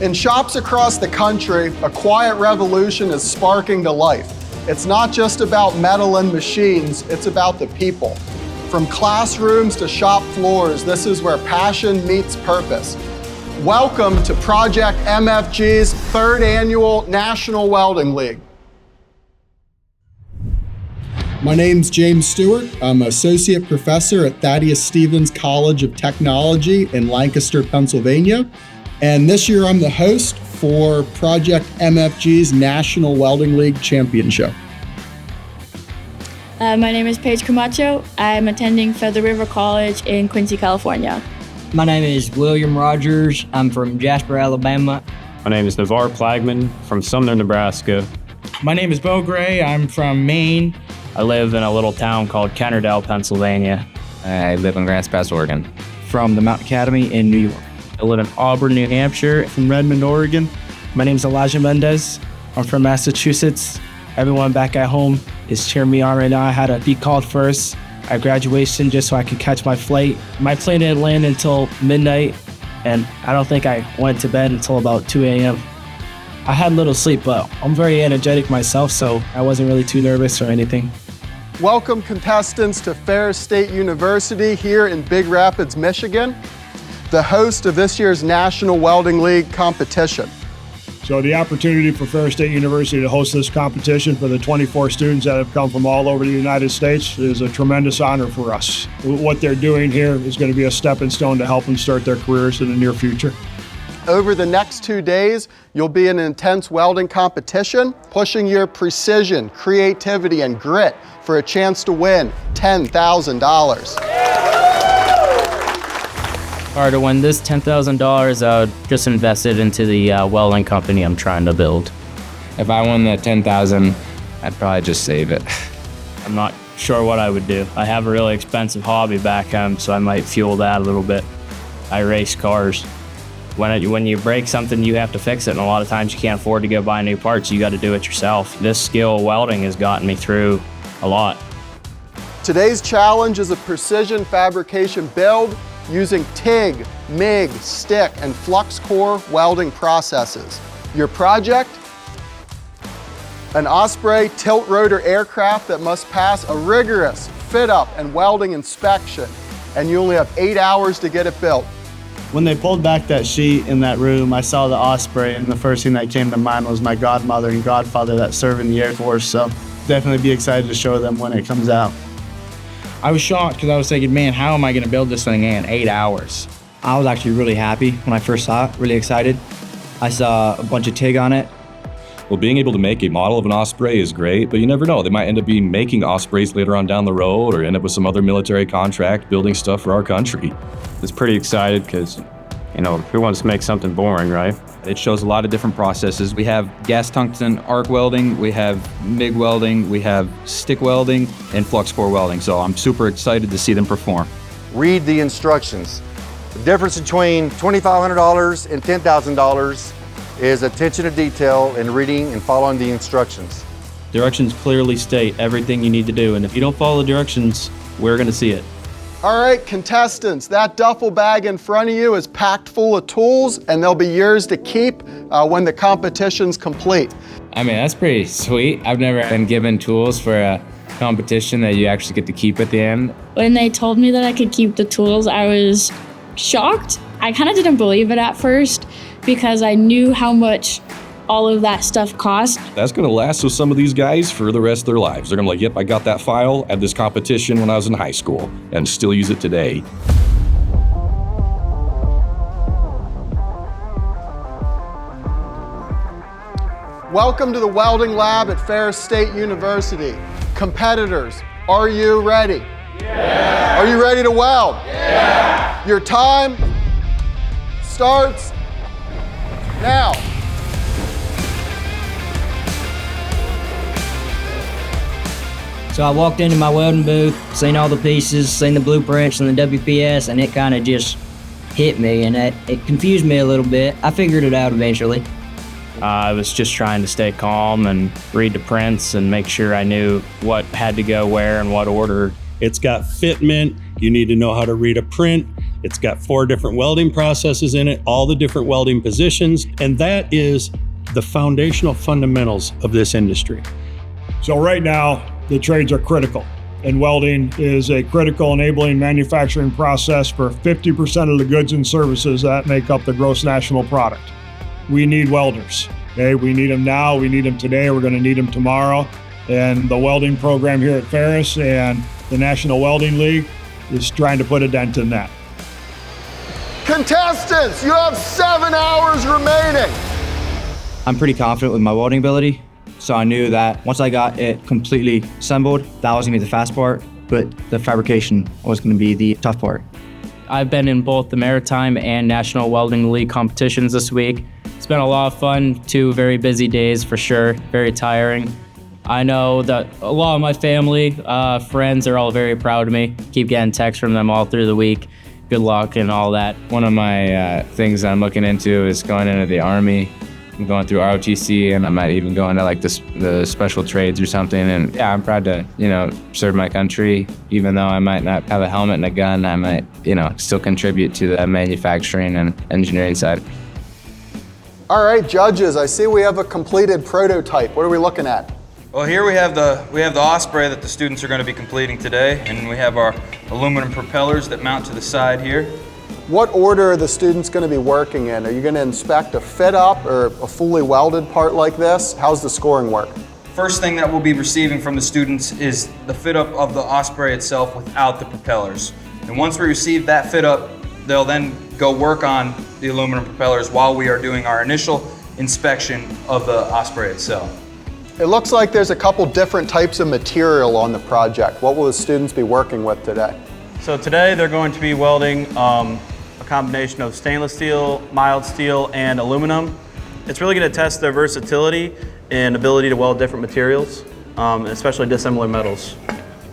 In shops across the country, a quiet revolution is sparking to life. It's not just about metal and machines, it's about the people. From classrooms to shop floors, this is where passion meets purpose. Welcome to Project MFG's third annual National Welding League. My name's James Stewart. I'm an associate professor at Thaddeus Stevens College of Technology in Lancaster, Pennsylvania. And this year I'm the host for Project MFG's National Welding League Championship. My name is Paige Camacho. I'm attending Feather River College in Quincy, California. My name is William Rogers. I'm from Jasper, Alabama. My name is Navarre Plagman from Sumner, Nebraska. My name is Bo Gray. I'm from Maine. I live in a little town called Kennerdell, Pennsylvania. I live in Grants Pass, Oregon. From the Mountain Academy in New York. I live in Auburn, New Hampshire. From Redmond, Oregon. My name's Elijah Mendez. I'm from Massachusetts. Everyone back at home is cheering me on right now. I had to be called first at graduation just so I could catch my flight. My plane didn't land until midnight, and I don't think I went to bed until about 2 a.m. I had little sleep, but I'm very energetic myself, so I wasn't really too nervous or anything. Welcome contestants to Ferris State University here in Big Rapids, Michigan, the host of this year's National Welding League competition. So the opportunity for Ferris State University to host this competition for the 24 students that have come from all over the United States is a tremendous honor for us. What they're doing here is going to be a stepping stone to help them start their careers in the near future. Over the next 2 days, you'll be in an intense welding competition, pushing your precision, creativity, and grit for a chance to win $10,000. Or to win this $10,000, I would just invest it into the welding company I'm trying to build. If I won that $10,000, I'd probably just save it. I'm not sure what I would do. I have a really expensive hobby back home, so I might fuel that a little bit. I race cars. When you break something, you have to fix it, and a lot of times you can't afford to go buy new parts. You got to do it yourself. This skill, welding, has gotten me through a lot. Today's challenge is a precision fabrication build using TIG, MIG, stick, and flux core welding processes. Your project? An Osprey tilt rotor aircraft that must pass a rigorous fit up and welding inspection, and you only have 8 hours to get it built. When they pulled back that sheet in that room, I saw the Osprey, and the first thing that came to mind was my godmother and godfather that serve in the Air Force, so definitely be excited to show them when it comes out. I was shocked because I was thinking, man, how am I going to build this thing in 8 hours? I was actually really happy when I first saw it, really excited. I saw a bunch of TIG on it. Well, being able to make a model of an Osprey is great, but you never know. They might end up being making Ospreys later on down the road or end up with some other military contract building stuff for our country. I was pretty excited because, who wants to make something boring, right? It shows a lot of different processes. We have gas tungsten arc welding, we have MIG welding, we have stick welding, and flux core welding. So I'm super excited to see them perform. Read the instructions. The difference between $2,500 and $10,000 is attention to detail and reading and following the instructions. Directions clearly state everything you need to do, and if you don't follow the directions, we're going to see it. All right, contestants, that duffel bag in front of you is packed full of tools, and they'll be yours to keep when the competition's complete. I mean, that's pretty sweet. I've never been given tools for a competition that you actually get to keep at the end. When they told me that I could keep the tools, I was shocked. I kind of didn't believe it at first because I knew how much all of that stuff cost. That's going to last with some of these guys for the rest of their lives. They're going to be like, yep, I got that file at this competition when I was in high school and still use it today. Welcome to the Welding Lab at Ferris State University. Competitors, are you ready? Yeah! Are you ready to weld? Yeah! Your time starts now. So I walked into my welding booth, seen all the pieces, seen the blueprints and the WPS, and it kind of just hit me, and it confused me a little bit. I figured it out eventually. I was just trying to stay calm and read the prints and make sure I knew what had to go where and what order. It's got fitment. You need to know how to read a print. It's got 4 different welding processes in it, all the different welding positions, and that is the foundational fundamentals of this industry. So right now, the trades are critical, and welding is a critical enabling manufacturing process for 50% of the goods and services that make up the gross national product. We need welders. Okay, we need them now, we need them today, we're going to need them tomorrow. And the welding program here at Ferris and the National Welding League is trying to put a dent in that. Contestants, you have 7 hours remaining. I'm pretty confident with my welding ability, so I knew that once I got it completely assembled, that was gonna be the fast part, but the fabrication was gonna be the tough part. I've been in both the Maritime and National Welding League competitions this week. It's been a lot of fun, 2 very busy days for sure, very tiring. I know that a lot of my family, friends are all very proud of me. Keep getting texts from them all through the week. Good luck and all that. One of my things I'm looking into is going into the Army. I'm going through ROTC, and I might even go into like the special trades or something. And yeah, I'm proud to, serve my country. Even though I might not have a helmet and a gun, I might, still contribute to the manufacturing and engineering side. All right, judges, I see we have a completed prototype. What are we looking at? Well, here we have the Osprey that the students are going to be completing today, and we have our aluminum propellers that mount to the side here. What order are the students going to be working in? Are you going to inspect a fit up or a fully welded part like this? How's the scoring work? First thing that we'll be receiving from the students is the fit up of the Osprey itself without the propellers. And once we receive that fit up, they'll then go work on the aluminum propellers while we are doing our initial inspection of the Osprey itself. It looks like there's a couple different types of material on the project. What will the students be working with today? So today they're going to be welding a combination of stainless steel, mild steel, and aluminum. It's really going to test their versatility and ability to weld different materials, especially dissimilar metals.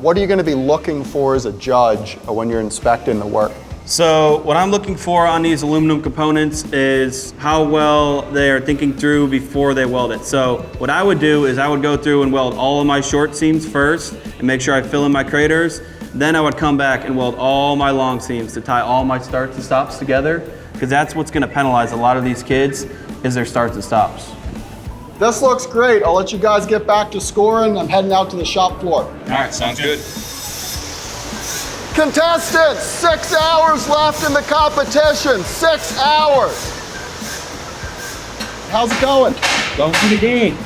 What are you going to be looking for as a judge when you're inspecting the work? So what I'm looking for on these aluminum components is how well they are thinking through before they weld it. So what I would do is I would go through and weld all of my short seams first and make sure I fill in my craters. Then I would come back and weld all my long seams to tie all my starts and stops together, because that's what's going to penalize a lot of these kids is their starts and stops. This looks great. I'll let you guys get back to scoring. I'm heading out to the shop floor. All right, sounds good. Contestants, 6 hours left in the competition. 6 hours. How's it going? Going pretty good.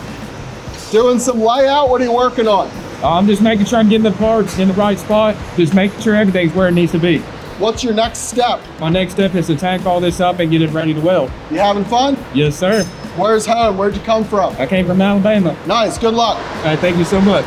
Doing some layout? What are you working on? I'm just making sure I'm getting the parts in the right spot. Just making sure everything's where it needs to be. What's your next step? My next step is to tank all this up and get it ready to weld. You having fun? Yes, sir. Where's home? Where'd you come from? I came from Alabama. Nice, good luck. All right, thank you so much.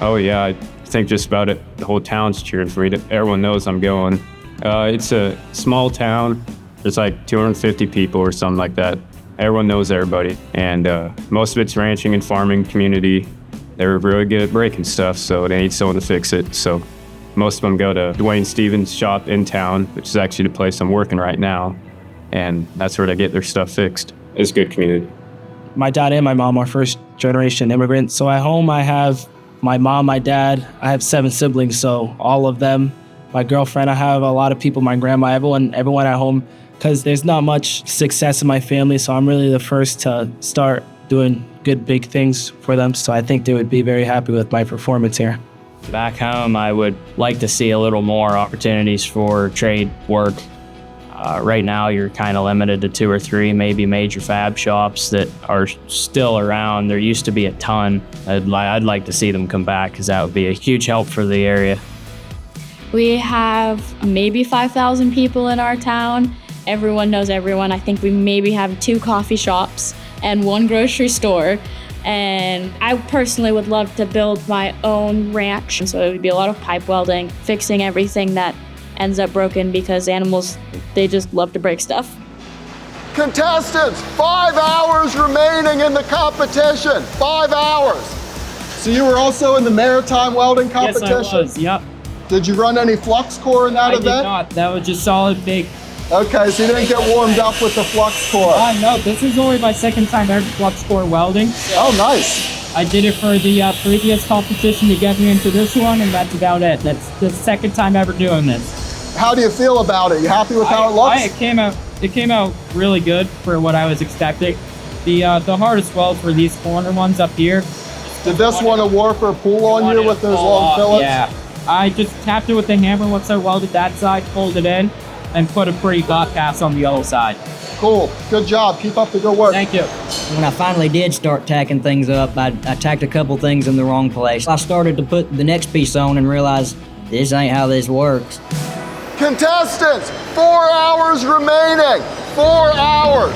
Oh yeah, I think just about it. The whole town's cheering for me. Everyone knows I'm going. It's a small town. There's like 250 people or something like that. Everyone knows everybody. And most of it's ranching and farming community. They're really good at breaking stuff, so they need someone to fix it. So most of them go to Dwayne Stevens' shop in town, which is actually the place I'm working right now. And that's where they get their stuff fixed. It's a good community. My dad and my mom are first generation immigrants. So at home I have my mom, my dad, I have 7 siblings, so all of them, my girlfriend, I have a lot of people, my grandma, everyone at home, because there's not much success in my family, so I'm really the first to start doing good big things for them, so I think they would be very happy with my performance here. Back home, I would like to see a little more opportunities for trade work. Right now, you're kind of limited to 2 or 3 maybe major fab shops that are still around. There used to be a ton. I'd like to see them come back, because that would be a huge help for the area. We have maybe 5,000 people in our town. Everyone knows everyone. I think we maybe have 2 coffee shops and 1 grocery store. And I personally would love to build my own ranch. So it would be a lot of pipe welding, fixing everything that ends up broken, because animals, they just love to break stuff. Contestants, 5 hours remaining in the competition. 5 hours. So you were also in the maritime welding competition? Yes, I was, yep. Did you run any flux core in that event? I did not. That was just solid big. Okay, so you didn't get warmed up with the flux core. No, this is only my 2nd time ever flux core welding. Oh, nice. I did it for the previous competition to get me into this one, and that's about it. That's the 2nd time ever doing this. How do you feel about it? You happy with how it looks? It came out really good for what I was expecting. The hardest welds were these corner ones up here. Did this one a warp or pull on you with those long fillets? Yeah. I just tapped it with the hammer once I welded that side, pulled it in, and put a pretty dot pass on the other side. Cool. Good job. Keep up the good work. Thank you. When I finally did start tacking things up, I tacked a couple things in the wrong place. I started to put the next piece on and realized this ain't how this works. Contestants, 4 hours remaining. 4 hours.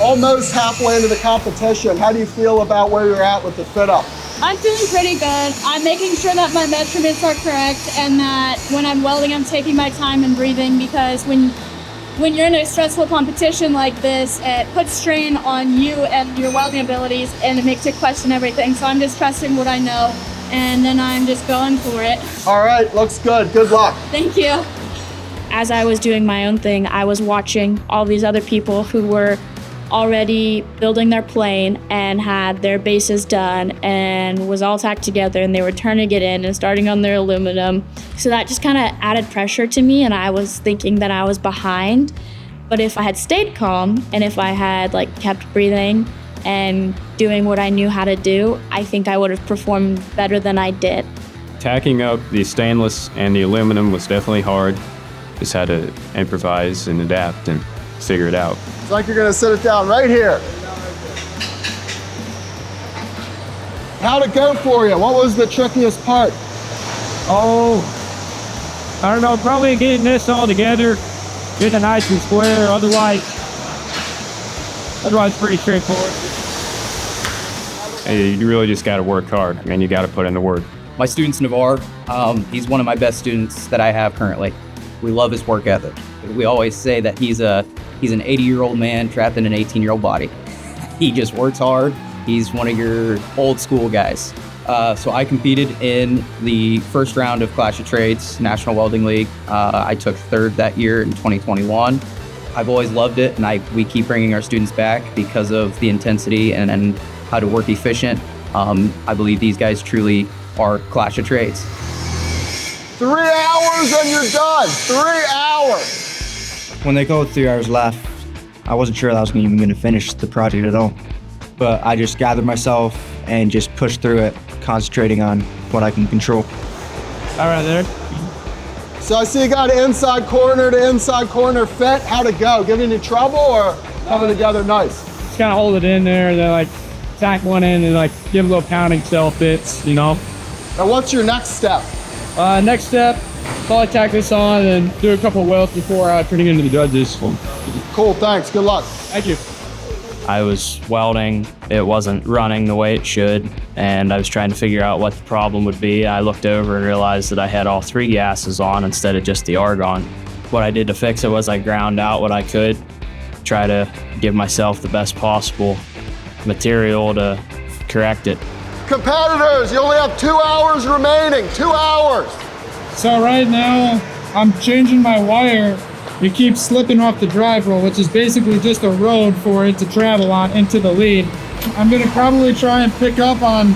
Almost halfway into the competition. How do you feel about where you're at with the fit up? I'm feeling pretty good. I'm making sure that my measurements are correct and that when I'm welding, I'm taking my time and breathing, because when you're in a stressful competition like this, it puts strain on you and your welding abilities, and it makes you question everything. So I'm just trusting what I know, and then I'm just going for it. All right, looks good. Good luck. Thank you. As I was doing my own thing, I was watching all these other people who were already building their plane and had their bases done and was all tacked together, and they were turning it in and starting on their aluminum. So that just kind of added pressure to me, and I was thinking that I was behind. But if I had stayed calm and if I had kept breathing and doing what I knew how to do, I think I would have performed better than I did. Tacking up the stainless and the aluminum was definitely hard. Just had to improvise and adapt and figure it out. It's like you're gonna sit it down right here. How'd it go for you? What was the trickiest part? Oh, I don't know, probably getting this all together, getting it nice and square, otherwise pretty straightforward. Hey, you really just gotta work hard. I mean, you gotta put in the work. My student's Navarre. He's one of my best students that I have currently. We love his work ethic. We always say that he's an 80-year-old man trapped in an 18-year-old body. He just works hard. He's one of your old school guys. So I competed in the first round of Clash of Trades National Welding League. I took third that year in 2021. I've always loved it, and we keep bringing our students back because of the intensity and how to work efficient. I believe these guys truly are Clash of Trades. 3 hours and you're done. 3 hours. When they go 3 hours left, I wasn't sure that I was even going to finish the project at all. But I just gathered myself and just pushed through it, concentrating on what I can control. All right, there. So I see you got an inside corner to inside corner fit. How'd it go? Giving you trouble or coming together nice? Just kind of hold it in there, then tack one in and give a little pounding till it fits, you know. Now what's your next step? Next step, probably tack this on and do a couple of welds before turning into the judges. Cool, thanks. Good luck. Thank you. I was welding, it wasn't running the way it should, and I was trying to figure out what the problem would be. I looked over and realized that I had all 3 gases on instead of just the argon. What I did to fix it was I ground out what I could, try to give myself the best possible material to correct it. Competitors, you only have 2 hours remaining. 2 hours. So right now, I'm changing my wire. It keeps slipping off the drive roll, which is basically just a road for it to travel on into the lead. I'm gonna probably try and pick up on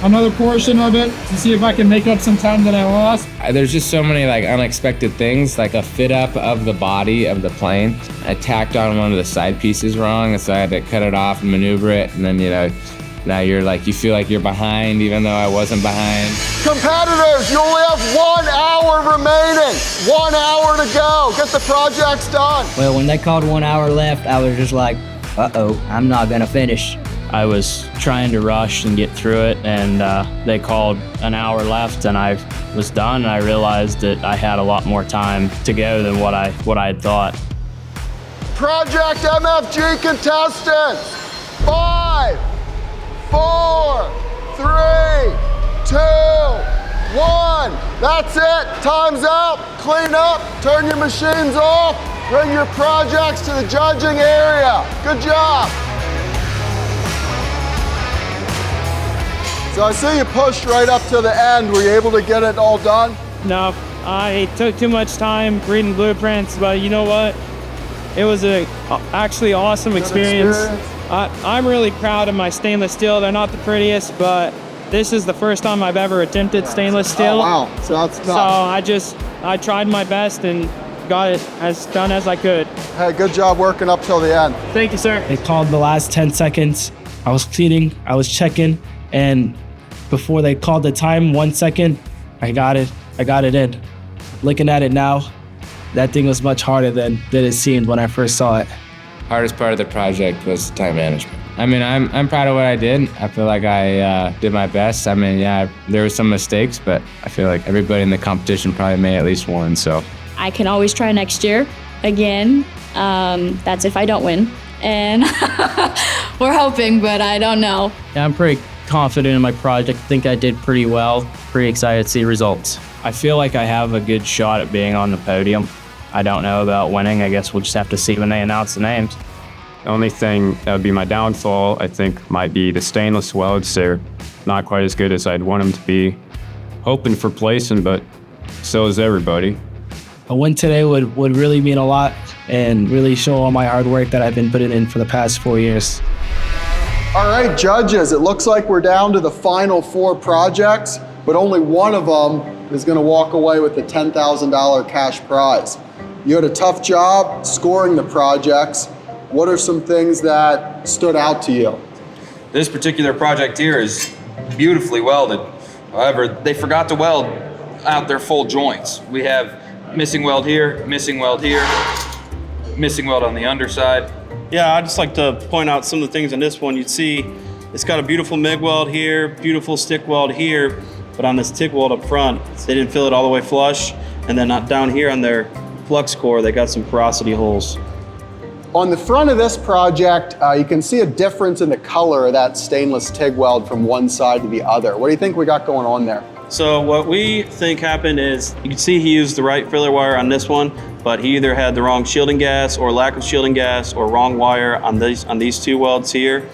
another portion of it to see if I can make up some time that I lost. There's just so many unexpected things, like a fit up of the body of the plane. I tacked on one of the side pieces wrong, so I had to cut it off and maneuver it, and then now you're you feel like you're behind even though I wasn't behind. Competitors, you only have 1 hour remaining. 1 hour to go. Get the projects done. Well, when they called 1 hour left, I was just like, uh-oh, I'm not gonna finish. I was trying to rush and get through it, and they called an hour left, and I was done, and I realized that I had a lot more time to go than what I had thought. Project MFG contestants, 5, 4, 3, 2, 1. That's it. Time's up. Clean up. Turn your machines off. Bring your projects to the judging area. Good job. So I see you pushed right up to the end. Were you able to get it all done? No, I took too much time reading blueprints, but you know what? It was actually awesome experience. I'm really proud of my stainless steel. They're not the prettiest, but This is the first time I've ever attempted stainless steel. Oh, wow. So that's So tough. I tried my best and got it as done as I could. Hey, good job working up till the end. Thank you, sir. They called the last 10 seconds. I was cleaning, I was checking, and before they called the time, 1 second, I got it in. Looking at it now, that thing was much harder than it seemed when I first saw it. Hardest part of the project was time management. I mean, I'm proud of what I did. I feel like I did my best. I mean, yeah, there were some mistakes, but I feel like everybody in the competition probably made at least one, so. I can always try next year again. That's if I don't win. And we're hoping, but I don't know. Yeah, I'm pretty confident in my project. I think I did pretty well. Pretty excited to see results. I feel like I have a good shot at being on the podium. I don't know about winning. I guess we'll just have to see when they announce the names. The only thing that would be my downfall, I think, might be the stainless welds. They're not quite as good as I'd want them to be. Hoping for placing, but so is everybody. A win today would really mean a lot and really show all my hard work that I've been putting in for the past 4 years. All right, judges, it looks like we're down to the final 4 projects, but only one of them is going to walk away with the $10,000 cash prize. You had a tough job scoring the projects. What are some things that stood out to you? This particular project here is beautifully welded. However, they forgot to weld out their full joints. We have missing weld here, missing weld here, missing weld on the underside. Yeah, I'd just like to point out some of the things in this one. You'd see it's got a beautiful MIG weld here, beautiful stick weld here, but on this TIG weld up front, they didn't fill it all the way flush. And then down here on their flux core, they got some porosity holes. On the front of this project, you can see a difference in the color of that stainless TIG weld from one side to the other. What do you think we got going on there? So what we think happened is, you can see he used the right filler wire on this one, but he either had the wrong shielding gas or lack of shielding gas or wrong wire on these 2 welds here.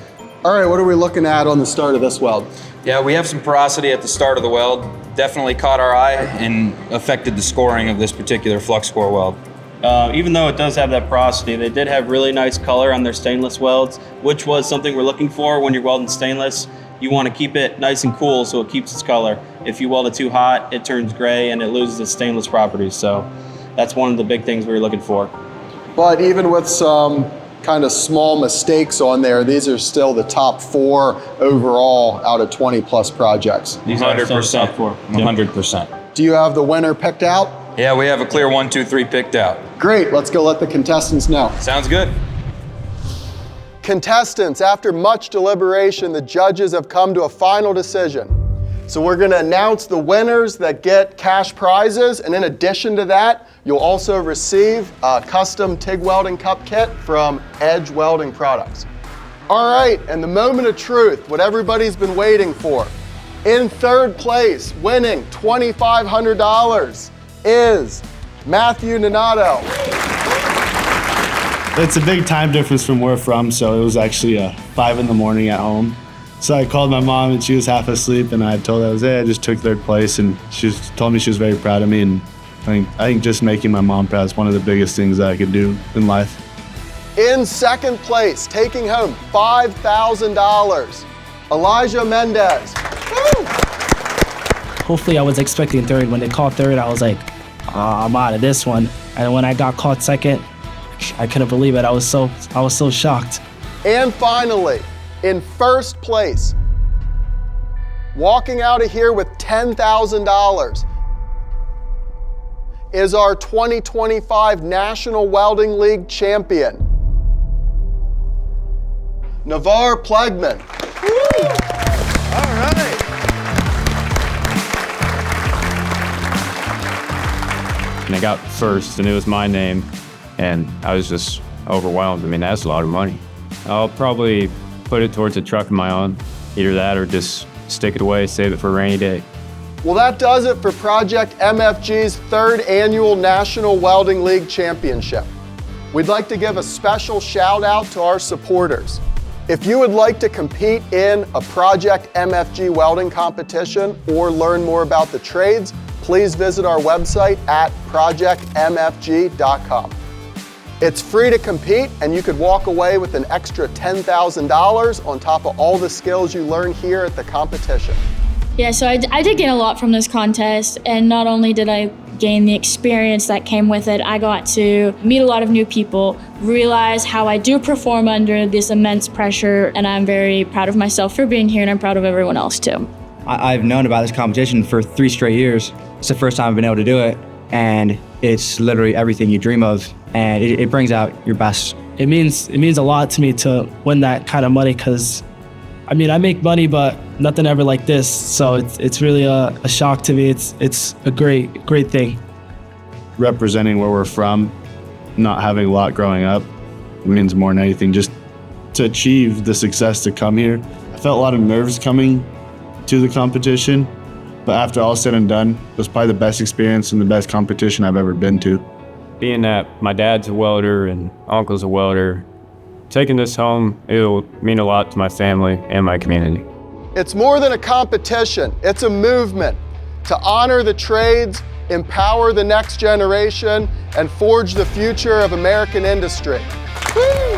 All right, what are we looking at on the start of this weld? Yeah, we have some porosity at the start of the weld. Definitely caught our eye and affected the scoring of this particular flux core weld. Even though it does have that porosity, they did have really nice color on their stainless welds, which was something we're looking for when you're welding stainless. You want to keep it nice and cool so it keeps its color. If you weld it too hot, it turns gray and it loses its stainless properties. So that's one of the big things we were looking for. But even with some kind of small mistakes on there, these are still the top 4 overall out of 20 plus projects. These are 100%. 100%. Do you have the winner picked out? Yeah, we have a clear 1, 2, 3 picked out. Great, let's go let the contestants know. Sounds good. Contestants, after much deliberation, the judges have come to a final decision. So we're gonna announce the winners that get cash prizes, and in addition to that, you'll also receive a custom TIG welding cup kit from Edge Welding Products. All right, and the moment of truth, what everybody's been waiting for. In 3rd place, winning $2,500, is Matthew Nonato. It's a big time difference from where we're from, so it was actually 5 in the morning at home. So I called my mom and she was half asleep, and I told her I just took 3rd place, and she told me she was very proud of me. And I think just making my mom proud is one of the biggest things that I could do in life. In 2nd place, taking home $5,000, Elijah Mendez. Woo! Hopefully I was expecting 3rd. When they called 3rd, I was like, I'm out of this one. And when I got called 2nd, I couldn't believe it. I was so shocked. And finally, in 1st place, walking out of here with $10,000, is our 2025 National Welding League champion, Navarre Plegman. Woo! All right. And I got 1st, and it was my name, and I was just overwhelmed. I mean, that's a lot of money. I'll probably put it towards a truck of my own, either that or just stick it away, save it for a rainy day. Well, that does it for Project MFG's 3rd annual National Welding League Championship. We'd like to give a special shout out to our supporters. If you would like to compete in a Project MFG welding competition or learn more about the trades, please visit our website at projectmfg.com. It's free to compete, and you could walk away with an extra $10,000 on top of all the skills you learn here at the competition. Yeah, so I did gain a lot from this contest, and not only did I gain the experience that came with it, I got to meet a lot of new people, realize how I do perform under this immense pressure, and I'm very proud of myself for being here, and I'm proud of everyone else too. I've known about this competition for 3 straight years. It's the first time I've been able to do it, and it's literally everything you dream of, and it brings out your best. It means a lot to me to win that kind of money, because I mean, I make money, but nothing ever like this. So it's really a shock to me. It's a great thing. Representing where we're from, not having a lot growing up, it means more than anything. Just to achieve the success to come here. I felt a lot of nerves coming to the competition, but after all said and done, it was probably the best experience and the best competition I've ever been to. Being that my dad's a welder and uncle's a welder, taking this home, it'll mean a lot to my family and my community. It's more than a competition, it's a movement to honor the trades, empower the next generation, and forge the future of American industry. Woo!